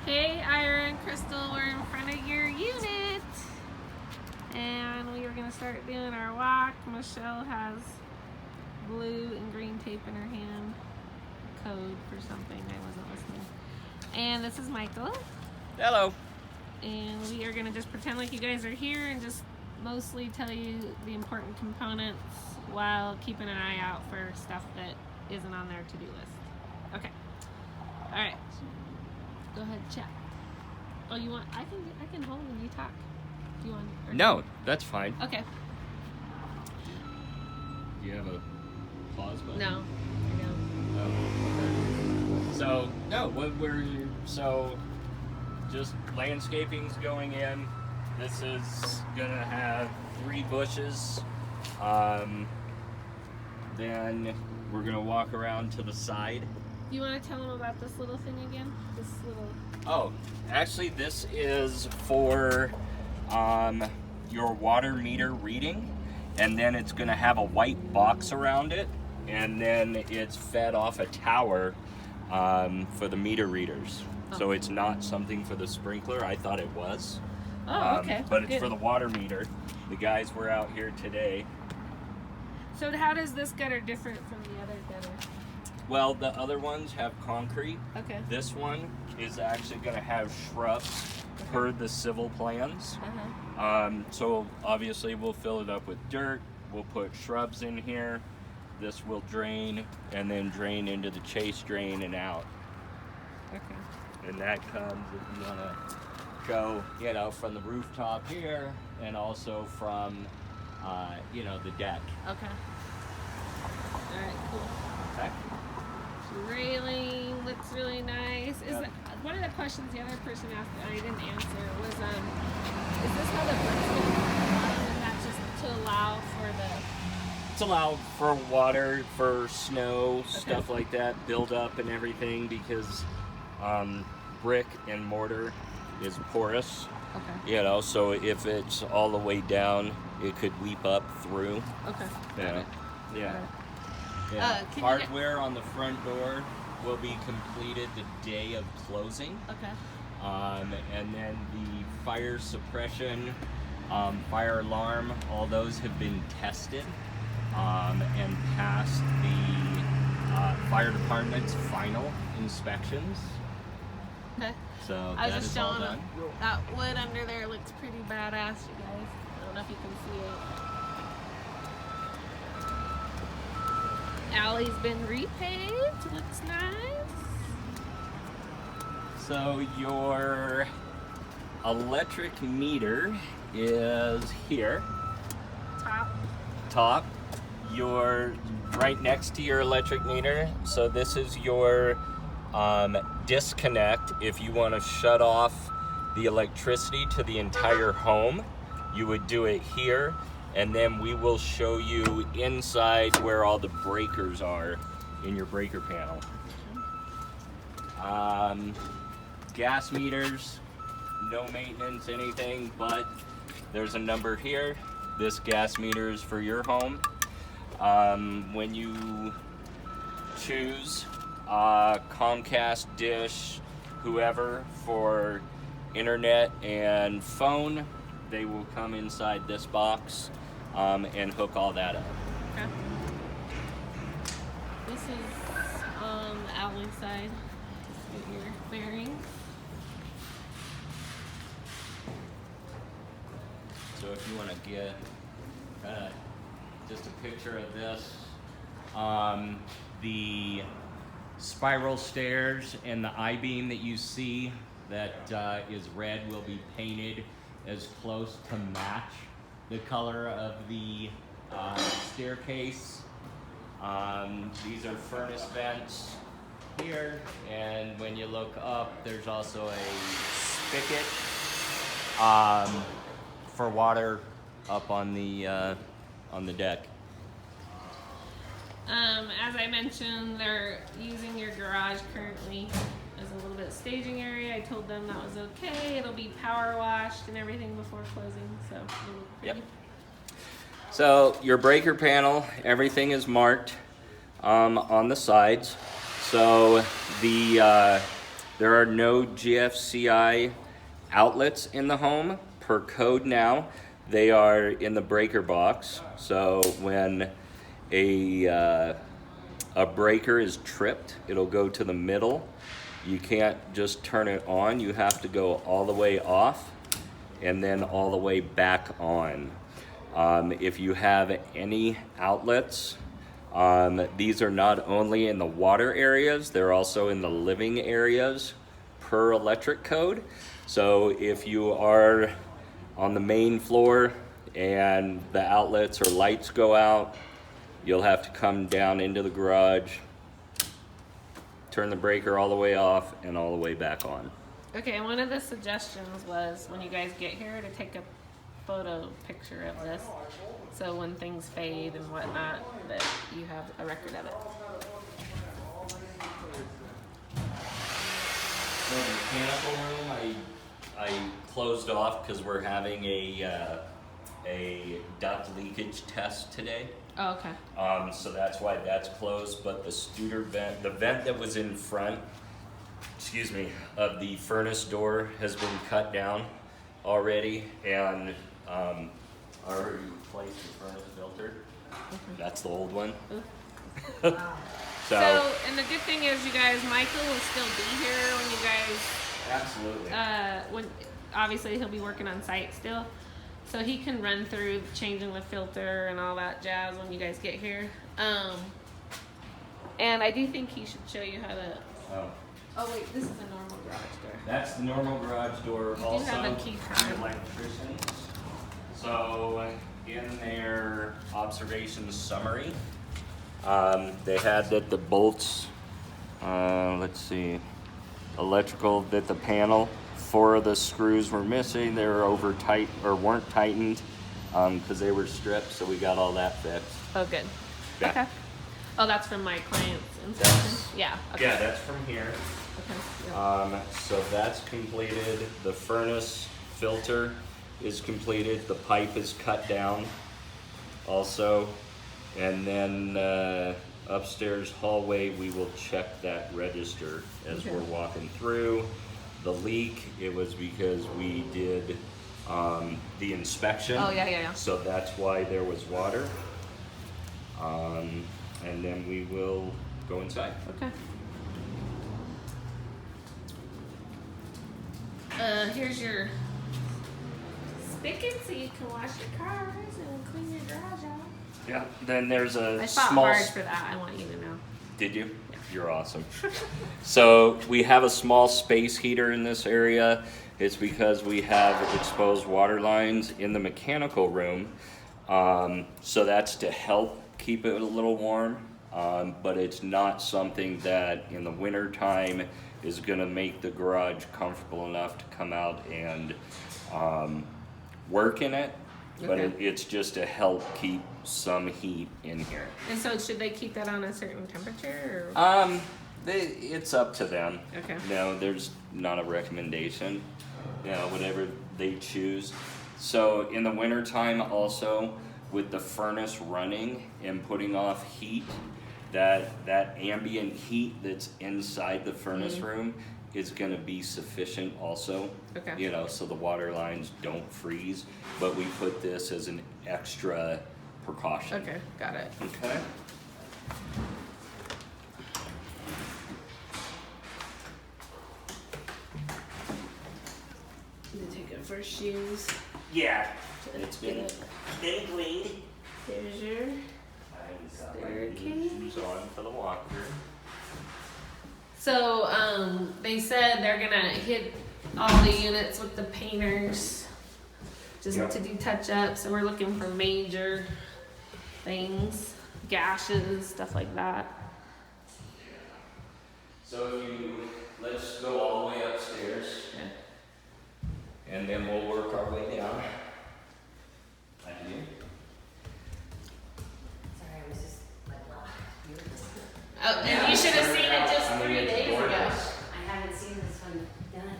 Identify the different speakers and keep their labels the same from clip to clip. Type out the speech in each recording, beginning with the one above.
Speaker 1: Hey, Ira and Crystal, we're in front of your unit. And we are going to start doing our walk. Michelle has blue and green tape in her hand. Code for something, I wasn't listening. And this is Michael.
Speaker 2: Hello.
Speaker 1: And we are going to just pretend like you guys are here and just mostly tell you the important components while keeping an eye out for stuff that isn't on their to-do list. Okay. All right. Go ahead, check. Oh, you want? I can hold when you talk. Do you want?
Speaker 2: No, that's fine.
Speaker 1: Okay.
Speaker 2: Do you have a pause button?
Speaker 1: No, I don't.
Speaker 2: Oh, okay. So so just landscaping's going in. This is gonna have 3 bushes. Then we're gonna walk around to the side.
Speaker 1: Do you want to tell them about this little thing again? This little.
Speaker 2: Oh, actually, this is for your water meter reading, and then it's going to have a white box around it, and then it's fed off a tower for the meter readers.
Speaker 1: Oh.
Speaker 2: So it's not something for the sprinkler. I thought it was.
Speaker 1: Oh, okay.
Speaker 2: But it's
Speaker 1: Good.
Speaker 2: for the water meter. The guys were out here today.
Speaker 1: So how does this gutter different from the other gutter?
Speaker 2: Well, the other ones have concrete.
Speaker 1: Okay.
Speaker 2: This one is actually going to have shrubs per the civil plans. So obviously we'll fill it up with dirt. We'll put shrubs in here. This will drain and then drain into the chase drain and out.
Speaker 1: Okay.
Speaker 2: And that comes if you want to go, from the rooftop here and also from, the deck.
Speaker 1: Okay. All right. Cool.
Speaker 2: Okay.
Speaker 1: Railing looks really nice.
Speaker 2: Yep.
Speaker 1: One of the questions the other person asked that I didn't answer was, is this how the brick's going to come and that's just to allow for the...
Speaker 2: It's allowed for water, for snow, stuff like that, build up and everything because brick and mortar is porous.
Speaker 1: Okay.
Speaker 2: So if it's all the way down, it could weep up through.
Speaker 1: Okay.
Speaker 2: Yeah. Yeah.
Speaker 1: Got it.
Speaker 2: Yeah.
Speaker 1: Can you
Speaker 2: Hardware on the front door will be completed the day of closing.
Speaker 1: Okay.
Speaker 2: And then the fire suppression, fire alarm, all those have been tested and passed the fire department's final inspections.
Speaker 1: Okay.
Speaker 2: So
Speaker 1: I was
Speaker 2: that
Speaker 1: just
Speaker 2: is all
Speaker 1: showing
Speaker 2: done.
Speaker 1: that wood under there looks pretty badass, you guys. I don't know if you can see it. Alley's been repaved. Looks nice.
Speaker 2: So your electric meter is here. Top. You're right next to your electric meter. So this is your disconnect. If you want to shut off the electricity to the entire home, you would do it here. And then we will show you inside where all the breakers are in your breaker panel. Gas meters, no maintenance, anything, but there's a number here. This gas meter is for your home. When you choose Comcast, Dish, whoever for internet and phone, they will come inside this box and hook all that up.
Speaker 1: Okay. This is the alley side. Just get your bearings.
Speaker 2: So if you want to get just a picture of this, the spiral stairs and the I-beam that you see that is red will be painted as close to match the color of the staircase. These are furnace vents here, and when you look up, there's also a spigot for water up on the deck.
Speaker 1: As I mentioned, they're using your garage currently as a little bit of staging area. I told them that was okay. It'll be power washed and everything before closing, so it'll look pretty.
Speaker 2: Yep. So your breaker panel, everything is marked on the sides. So the There are no GFCI outlets in the home per code now. They are in the breaker box. So when a breaker is tripped, it'll go to the middle. You can't just turn it on. You have to go all the way off and then all the way back on. If you have any outlets, these are not only in the water areas, they're also in the living areas per electric code. So if you are on the main floor and the outlets or lights go out, you'll have to come down into the garage, turn the breaker all the way off and all the way back on.
Speaker 1: Okay, one of the suggestions was when you guys get here to take a photo picture of this, so when things fade and whatnot, that you have a record of it.
Speaker 2: So the mechanical room, I closed off because we're having a duct leakage test today.
Speaker 1: Oh, okay.
Speaker 2: So that's why that's closed. But the Studer vent, the vent that was in front, of the furnace door has been cut down already, and already replaced the furnace filter. That's the old one.
Speaker 1: So, and the good thing is, you guys, Michael will still be here when you guys.
Speaker 2: Absolutely.
Speaker 1: When obviously he'll be working on site still, so he can run through changing the filter and all that jazz when you guys get here. And I do think he should show you how to. Oh wait, this is a normal garage door.
Speaker 2: That's the normal garage door.
Speaker 1: You
Speaker 2: Also,
Speaker 1: do have a key card.
Speaker 2: electricians. So in their observation summary, they had that the bolts, let's see, electrical, that the panel, 4 of the screws were missing. They were over tight or weren't tightened because they were stripped. So we got all that fixed.
Speaker 1: Oh, good.
Speaker 2: Yeah.
Speaker 1: Okay. Oh, that's from my client's inspection. Yeah. Okay.
Speaker 2: Yeah, that's from here.
Speaker 1: Okay. Yeah.
Speaker 2: So that's completed. The furnace filter is completed. The pipe is cut down also. And then upstairs hallway, we will check that register as
Speaker 1: Okay.
Speaker 2: we're walking through. The leak, it was because we did the inspection.
Speaker 1: Oh, yeah.
Speaker 2: So that's why there was water. And then we will go inside.
Speaker 1: Okay. Here's your spigot so you can wash your cars and clean your garage out.
Speaker 2: Yeah. Then there's a
Speaker 1: I fought
Speaker 2: small.
Speaker 1: hard for that, I want you to know.
Speaker 2: Did you?
Speaker 1: Yeah.
Speaker 2: You're awesome. So we have a small space heater in this area. It's because we have exposed water lines in the mechanical room. So that's to help keep it a little warm. But it's not something that in the winter time is gonna make the garage comfortable enough to come out and work in it. But
Speaker 1: Okay.
Speaker 2: it's just to help keep some heat in here.
Speaker 1: And so should they keep that on a certain temperature or?
Speaker 2: It's up to them.
Speaker 1: Okay.
Speaker 2: No, there's not a recommendation. You know, whatever they choose. So in the wintertime also, with the furnace running and putting off heat, that ambient heat that's inside the furnace room is gonna be sufficient also.
Speaker 1: Okay.
Speaker 2: You know, so the water lines don't freeze, but we put this as an extra precaution.
Speaker 1: Okay, got it.
Speaker 2: Okay.
Speaker 1: You take it for shoes.
Speaker 2: Yeah.
Speaker 1: to
Speaker 2: It's
Speaker 1: get
Speaker 2: been
Speaker 1: it.
Speaker 2: cleaned.
Speaker 1: There's your.
Speaker 2: I got my
Speaker 1: Staircase.
Speaker 2: new shoes on for the walker.
Speaker 1: So, they said they're gonna hit all the units with the painters just
Speaker 2: Yep.
Speaker 1: to do touch ups. So we're looking for major things, gashes, stuff like that.
Speaker 2: So let's go all the way upstairs, and then we'll work our way down. Thank you.
Speaker 3: Sorry, I was just like, wow.
Speaker 1: Oh, and you should have seen it just
Speaker 2: I mean,
Speaker 1: 3
Speaker 2: it's
Speaker 1: days ago.
Speaker 2: gorgeous.
Speaker 3: I haven't seen this one done.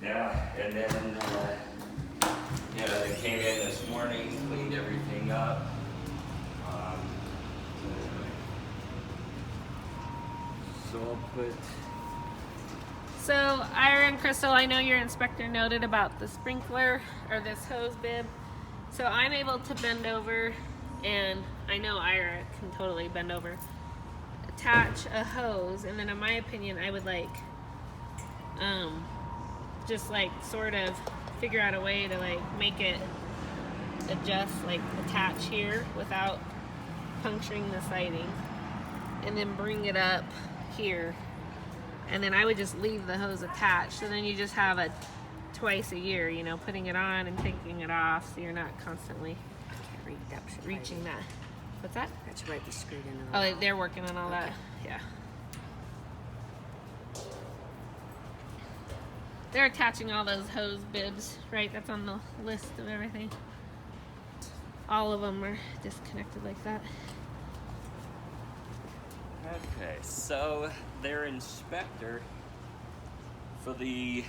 Speaker 2: Yeah, and then, they came in this morning, cleaned everything up. So I'll put
Speaker 1: So, Ira and Crystal, I know your inspector noted about the sprinkler or this hose bib. So I'm able to bend over, and I know Ira can totally bend over, attach a hose, and then in my opinion, I would like, just like sort of figure out a way to like make it adjust, like attach here without puncturing the siding, and then bring it up here. And then I would just leave the hose attached. So then you just have a twice a year, you know, putting it on and taking it off, so you're not constantly reaching that. What's that?
Speaker 3: That should be screwed in.
Speaker 1: Oh, they're working on all that. Yeah. They're attaching all those hose bibs, right? That's on the list of everything. All of them are disconnected like that.
Speaker 2: Okay, so their inspector for the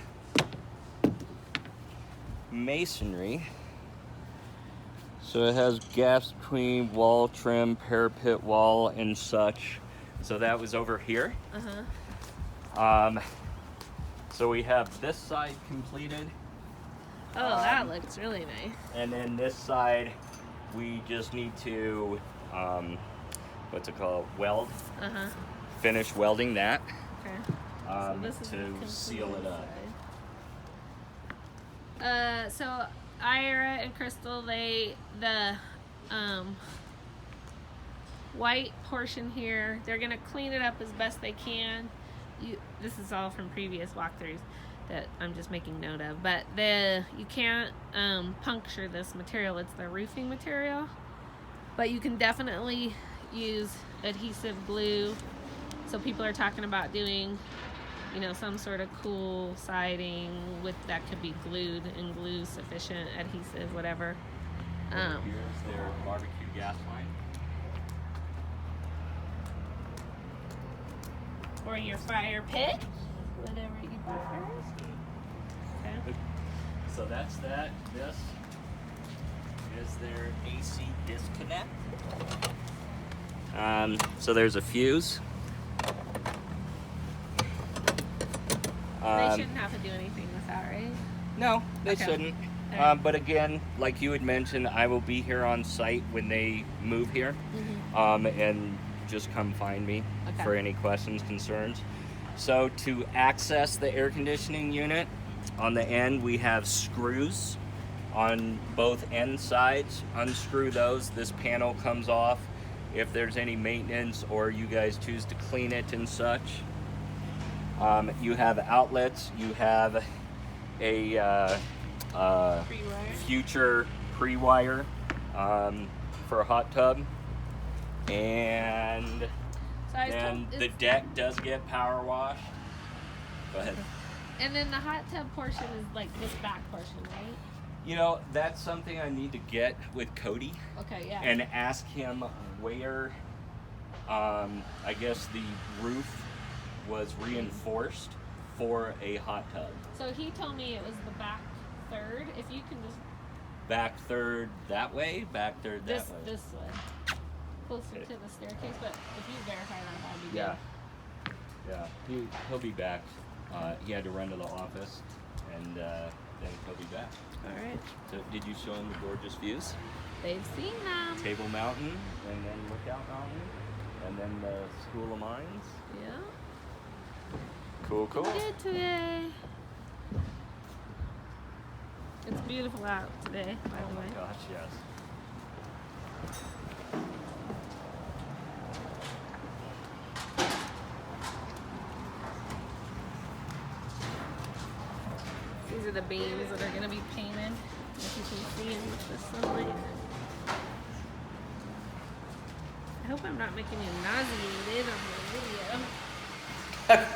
Speaker 2: masonry. So it has gaps between wall trim, parapet wall, and such. So that was over here. So we have this side completed.
Speaker 1: Oh, that looks really nice.
Speaker 2: And then this side, we just need to, what's it called? Weld. Finish welding that.
Speaker 1: Okay. So this is the
Speaker 2: to
Speaker 1: complete
Speaker 2: seal it up.
Speaker 1: side. So Ira and Crystal, the white portion here, they're gonna clean it up as best they can. This is all from previous walkthroughs that I'm just making note of, but you can't puncture this material. It's the roofing material, but you can definitely use adhesive glue. So people are talking about doing, you know, some sort of cool siding with that could be glued and glue sufficient adhesive, whatever.
Speaker 2: Here's their barbecue gas line.
Speaker 1: Or your fire pit, whatever you prefer. Okay.
Speaker 2: So that's that. This is their AC disconnect. So there's a fuse.
Speaker 1: They shouldn't have to do anything with that, right?
Speaker 2: No, they
Speaker 1: Okay.
Speaker 2: shouldn't.
Speaker 1: Alright.
Speaker 2: But again, like you had mentioned, I will be here on site when they move here. And just come find me
Speaker 1: Okay.
Speaker 2: for any questions, concerns. So to access the air conditioning unit, on the end we have screws on both end sides. Unscrew those. This panel comes off if there's any maintenance or you guys choose to clean it and such. You have outlets. You have a
Speaker 1: Pre-wire.
Speaker 2: future pre-wire for a hot tub, and
Speaker 1: So I was
Speaker 2: then
Speaker 1: told
Speaker 2: the
Speaker 1: it's-
Speaker 2: deck does get power washed. Go ahead.
Speaker 1: And then the hot tub portion is like this back portion, right?
Speaker 2: You know, that's something I need to get with Cody
Speaker 1: Okay, yeah.
Speaker 2: and ask him where, I guess the roof was reinforced for a hot tub.
Speaker 1: So he told me it was the back third. If you can just
Speaker 2: Back third that way, back third that way.
Speaker 1: this way, closer to the staircase. But if you verify that, that'd be
Speaker 2: Yeah.
Speaker 1: good.
Speaker 2: Yeah, he'll be back. He had to run to the office, and then he'll be back.
Speaker 1: All right.
Speaker 2: So, did you show him the gorgeous views?
Speaker 1: They've seen them.
Speaker 2: Table Mountain, and then Lookout Mountain, and then the School of Mines.
Speaker 1: Yeah.
Speaker 2: Cool, cool.
Speaker 1: Good today. It's beautiful out today, by
Speaker 2: Oh
Speaker 1: the
Speaker 2: my
Speaker 1: way.
Speaker 2: gosh, yes.
Speaker 1: These are the beams that are going to be painted, as you can see in the sunlight. I hope I'm not making you nauseated on the video.
Speaker 2: Okay.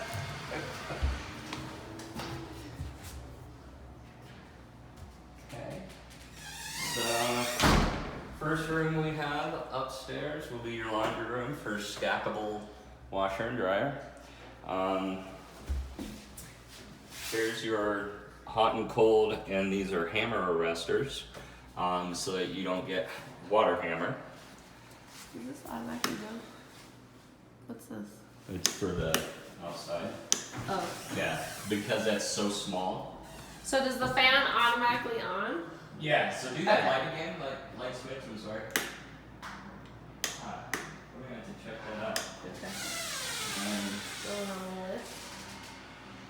Speaker 2: So, first room we have upstairs will be your laundry room for stackable washer and dryer. Here's your hot and cold, and these are hammer arresters, so that you don't get water hammer.
Speaker 1: Is this automatically go? What's this?
Speaker 2: It's for the outside.
Speaker 1: Oh.
Speaker 2: Yeah, because that's so small.
Speaker 1: So does the fan automatically on?
Speaker 2: Yeah, so do that
Speaker 1: Okay.
Speaker 2: light again, light switch, I'm sorry. We're gonna have to check that out.
Speaker 1: Okay.
Speaker 2: Um,
Speaker 1: Going on with.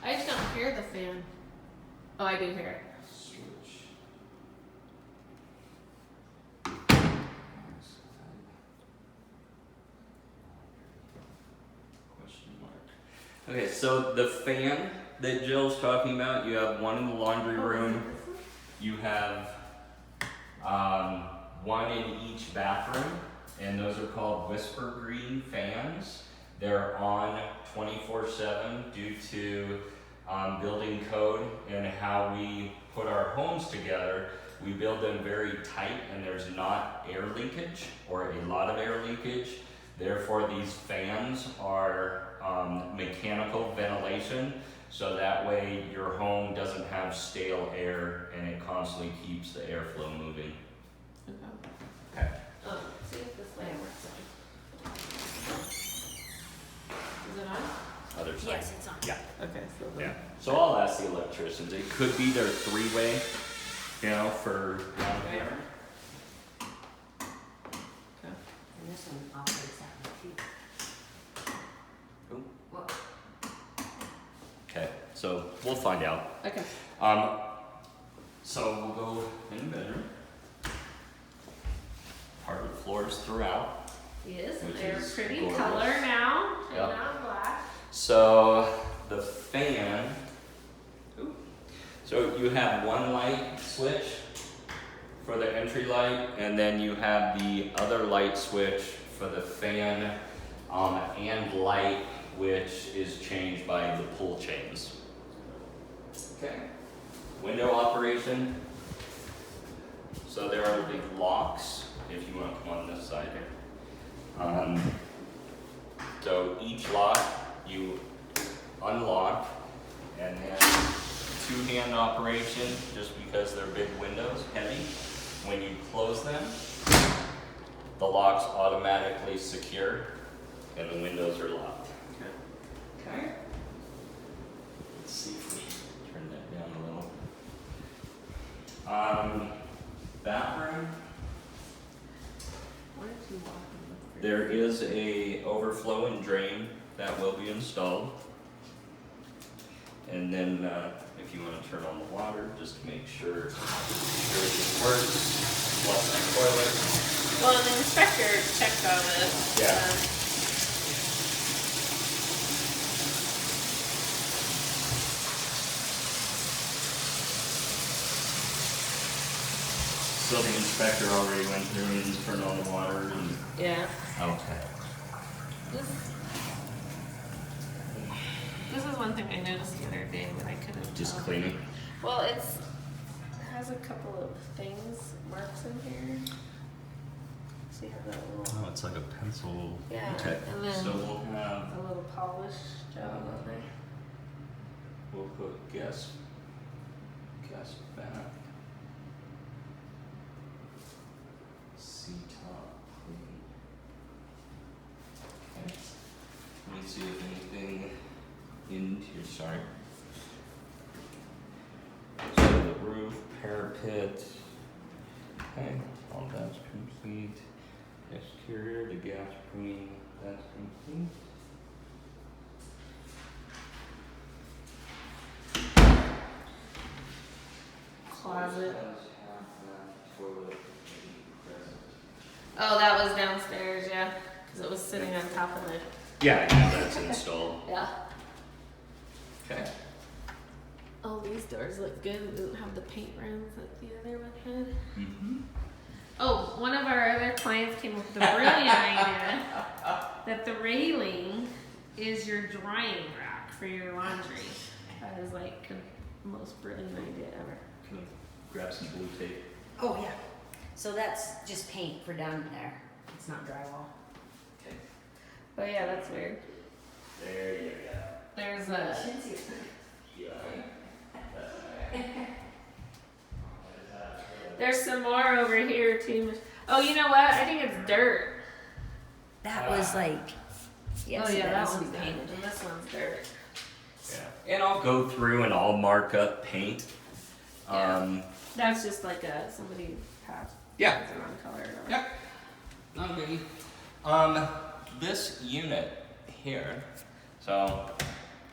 Speaker 1: I just don't hear the fan. Oh, I do hear it.
Speaker 2: switch. Question mark. Okay, so the fan that Jill's talking about, you have one in the laundry room. You have one in each bathroom, and those are called Whisper Green fans. They're on 24/7 due to building code and how we put our homes together. We build them very tight, and there's not air leakage or a lot of air leakage. Therefore, these fans are mechanical ventilation. So that way your home doesn't have stale air and it constantly keeps the airflow moving.
Speaker 1: Okay.
Speaker 2: Okay.
Speaker 1: See if this light works on. Is it on?
Speaker 2: Other side.
Speaker 3: Yes, it's on.
Speaker 2: Yeah.
Speaker 1: Okay, so
Speaker 2: Yeah. So I'll ask the electricians. It could be their three-way, you know, for down there.
Speaker 3: And this one operates that way too.
Speaker 2: Ooh.
Speaker 3: Well,
Speaker 2: Okay. So we'll find out.
Speaker 1: Okay.
Speaker 2: So we'll go in the bedroom. Hardwood floors throughout.
Speaker 1: Yes,
Speaker 2: Which
Speaker 1: they're
Speaker 2: is
Speaker 1: pretty
Speaker 2: gorgeous.
Speaker 1: color now, and
Speaker 2: Yep.
Speaker 1: not black.
Speaker 2: So the fan, so you have one light switch for the entry light, and then you have the other light switch for the fan and light, which is changed by the pull chains. Okay. Window operation. So there are the locks, if you want to come on this side here. So each lock you unlock, and then two-hand operation, just because they're big windows, heavy. When you close them, the locks automatically secure and the windows are locked. Okay. Let's see if we turn that down a little. Bathroom.
Speaker 1: Why did you walk in the
Speaker 2: There is a overflow and drain that will be installed. And then if you want to turn on the water, just to make sure everything works, flush the toilet.
Speaker 1: Well, the inspector checked on this.
Speaker 2: Yeah. So the inspector already went through and turned on the water and.
Speaker 1: Yeah.
Speaker 2: Okay.
Speaker 1: This is one thing I noticed the other day that I couldn't
Speaker 2: Just
Speaker 1: tell.
Speaker 2: cleaning.
Speaker 1: Well, it has a couple of things, marks in here. See how that little,
Speaker 4: Oh, it's like a pencil.
Speaker 1: yeah,
Speaker 2: Okay.
Speaker 1: and then
Speaker 2: So we'll have.
Speaker 1: a little polish job on there.
Speaker 2: We'll put gas back. C-top clean. Okay. Let me see if anything in here, sorry. So the roof, parapet. Okay, all that's complete. Exterior, the gas clean, that's complete.
Speaker 1: Closet. Oh, that was downstairs, yeah, because it was sitting on top of the,
Speaker 2: Yeah, that's installed.
Speaker 1: yeah.
Speaker 2: Okay.
Speaker 1: Oh, these doors look good. It doesn't have the paint rims that the other one had.
Speaker 2: Mm-hmm.
Speaker 1: Oh, one of our other clients came up with a brilliant idea that the railing is your drying rack for your laundry. That is like the most brilliant idea ever.
Speaker 2: Can I grab some blue tape?
Speaker 3: oh yeah. So that's just paint for down there. It's not drywall.
Speaker 2: Okay.
Speaker 1: Oh yeah, that's weird.
Speaker 2: There you go.
Speaker 1: There's a, there's some more over here too. Oh, you know what? I think it's dirt.
Speaker 3: That was like, yes,
Speaker 1: oh yeah,
Speaker 3: that
Speaker 1: that
Speaker 3: has to
Speaker 1: one's
Speaker 3: be
Speaker 1: painted,
Speaker 3: painted.
Speaker 1: and this one's dirt.
Speaker 2: Yeah. And I'll go through and I'll mark up paint.
Speaker 1: That's just like somebody passed.
Speaker 2: Yeah.
Speaker 1: The wrong color. Or
Speaker 2: Yep. Not biggie. This unit here, so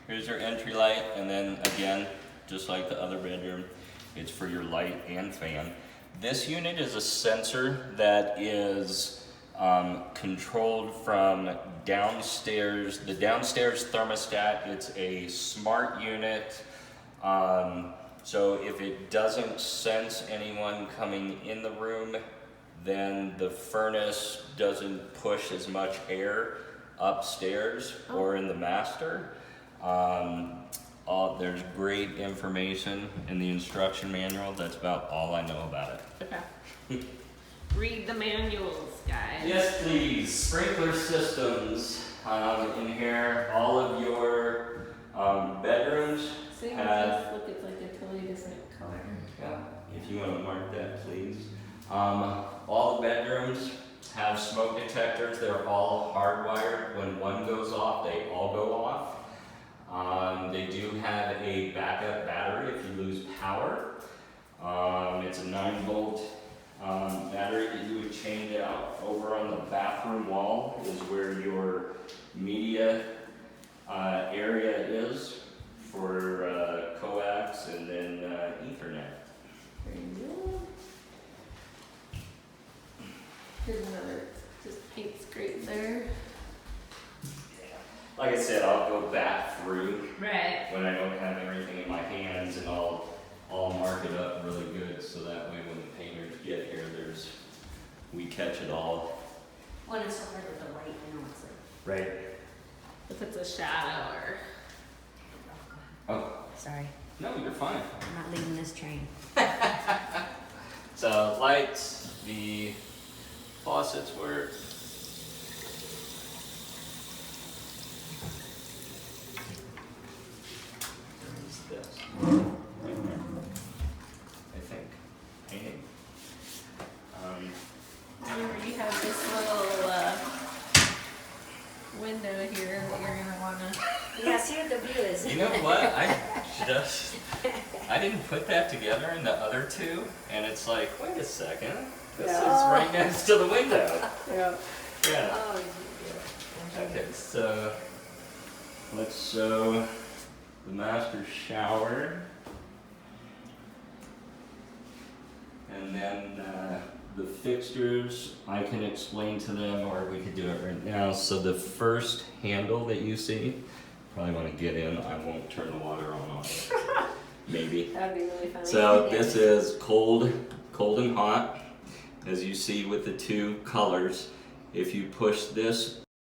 Speaker 2: here's your entry light, and then again, just like the other bedroom, it's for your light and fan. This unit is a sensor that is controlled from downstairs, the downstairs thermostat. It's a smart unit. So if it doesn't sense anyone coming in the room, then the furnace doesn't push as much air upstairs or in the master. There's great information in the instruction manual. That's about all I know about it.
Speaker 1: Okay. Read the manuals, guys.
Speaker 2: Yes, please. Sprinkler systems in here. All of your bedrooms
Speaker 1: See,
Speaker 2: have.
Speaker 1: look, it's like a totally different color.
Speaker 2: Yeah, if you want to mark that, please. All the bedrooms have smoke detectors. They're all hardwired. When one goes off, they all go off. They do have a backup battery if you lose power. It's a 9-volt battery that you would change out. Over on the bathroom wall is where your media area is for coax and then Ethernet.
Speaker 1: There you go. Here's another, just paint's great there.
Speaker 2: Like I said, I'll go back through
Speaker 1: Right.
Speaker 2: when I don't have everything in my hands, and I'll mark it up really good so that way when the painters get here, we catch it all.
Speaker 3: When it's so hard with the light, I know it's like,
Speaker 2: Right.
Speaker 1: If it's a shadow or.
Speaker 2: Oh,
Speaker 3: sorry,
Speaker 2: no, you're fine.
Speaker 3: I'm not leaving this train.
Speaker 2: So lights, the faucets work. Where is this? Right there. I think. Painting.
Speaker 1: Remember, you have this little window here that you're gonna wanna.
Speaker 3: Yeah, see what the view is.
Speaker 2: You know what? I didn't put that together in the other two, and it's like, wait a second, this is right next to the window.
Speaker 1: Yeah.
Speaker 2: Yeah.
Speaker 3: Oh,
Speaker 2: Okay, so let's show the master shower, and then the fixtures. I can explain to them, or we could do it right now. So the first handle that you see. Probably want to get in. I won't turn the water on it. Maybe.
Speaker 1: That'd be really funny.
Speaker 2: So this is cold and hot. As you see with the two colors, if you push this